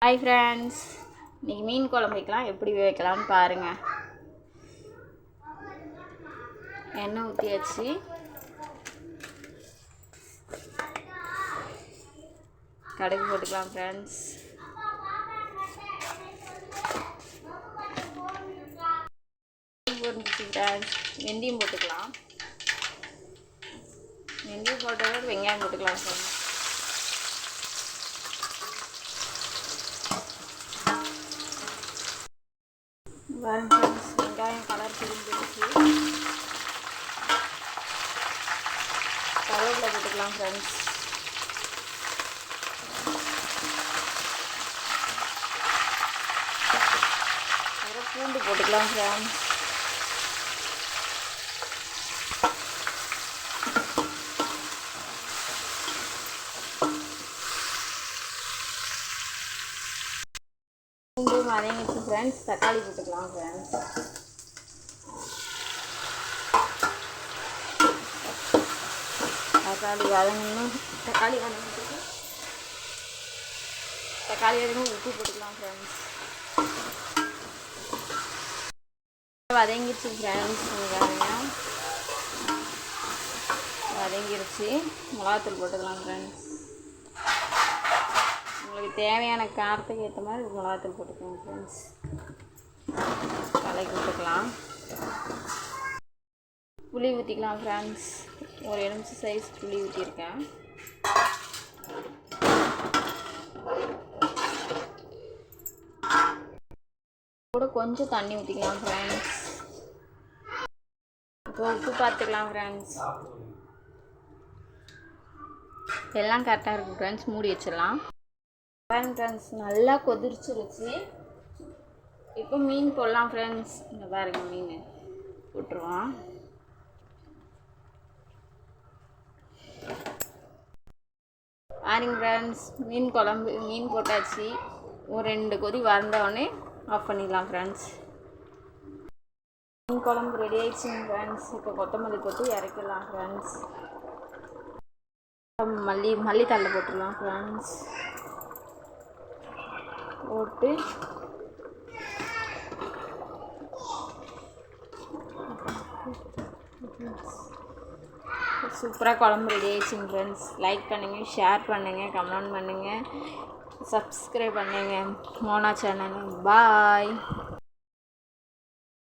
Hi friends, இன்றைக்கி மீன் குழம்பு வைக்கலாம். எப்படி வைக்கலாம்னு பாருங்கள். எண்ணெய் ஊற்றியாச்சு. கடுகு போட்டுக்கலாம் ஃப்ரெண்ட்ஸ். வெந்தயம் போட்டுக்கலாம். வெந்தயம் போட்டதோட வெங்காயம் போட்டுக்கலாம் ஃப்ரெண்ட்ஸ். வெங்காயம் கலர் பிரிஞ்சிருச்சு. கருவேப்பிலை போட்டுக்கலாம் ஃப்ரெண்ட்ஸ். பூண்டு போட்டுக்கலாம் ஃப்ரெண்ட்ஸ். பூண்டு வதங்கிச்சு ஃப்ரெண்ட்ஸ். தக்காளி போட்டுக்கலாம் ஃப்ரெண்ட்ஸ். தக்காளி வதங்கணும். தக்காளி வதங்கணும். உப்பு போட்டுக்கலாம் ஃப்ரெண்ட்ஸ். வதங்கிடுச்சு ஃப்ரெண்ட்ஸ். வெங்காயம் வதங்கிடுச்சு. மிளகாத்தூள் போட்டுக்கலாம் ஃப்ரெண்ட்ஸ். உங்களுக்கு தேவையான காரத்துக்கு ஏற்ற மாதிரி மிளகாத்தூள் போட்டுக்கலாம் ஃப்ரெண்ட்ஸ். கலக்கி விட்டுக்கலாம். புளி ஊற்றிக்கலாம் ஃப்ரெண்ட்ஸ். ஒரு எலுமிச்சை சைஸ் புளி ஊற்றிருக்கேன். கூட கொஞ்சம் தண்ணி ஊற்றிக்கலாம் ஃப்ரெண்ட்ஸ். இப்போ உப்பு பார்த்துக்கலாம் ஃப்ரெண்ட்ஸ். எல்லாம் கரெக்டாக இருக்குது ஃப்ரெண்ட்ஸ். மூடி வச்சிடலாம் ஃப்ரெண்ட்ஸ். நல்லா கொதிச்சிருச்சு. இப்போ மீன் போடலாம் ஃப்ரெண்ட்ஸ். இந்த பாருங்க, மீன் போட்டுருவோம். பாருங்க ஃப்ரெண்ட்ஸ், மீன் குழம்பு மீன் போட்டாச்சு. ஒரு 2 கொதி வந்தோடனே ஆஃப் பண்ணிடலாம் ஃப்ரெண்ட்ஸ். மீன் குழம்பு ரெடி ஆயிடுச்சுங்க ஃப்ரெண்ட்ஸ். இப்போ கொத்தமல்லி போட்டு இறக்கிடலாம் ஃப்ரெண்ட்ஸ். மல்லித்தழை போட்டுடலாம் ஃப்ரெண்ட்ஸ். போட்டு சூப்பராக குழம்பு ரெடி ஆயிடுச்சுங்க ஃப்ரெண்ட்ஸ். லைக் பண்ணுங்கள், ஷேர் பண்ணுங்கள், கமெண்ட் பண்ணுங்கள், சப்ஸ்கிரைப் பண்ணுங்கள் மோனா சேனல். பாய்.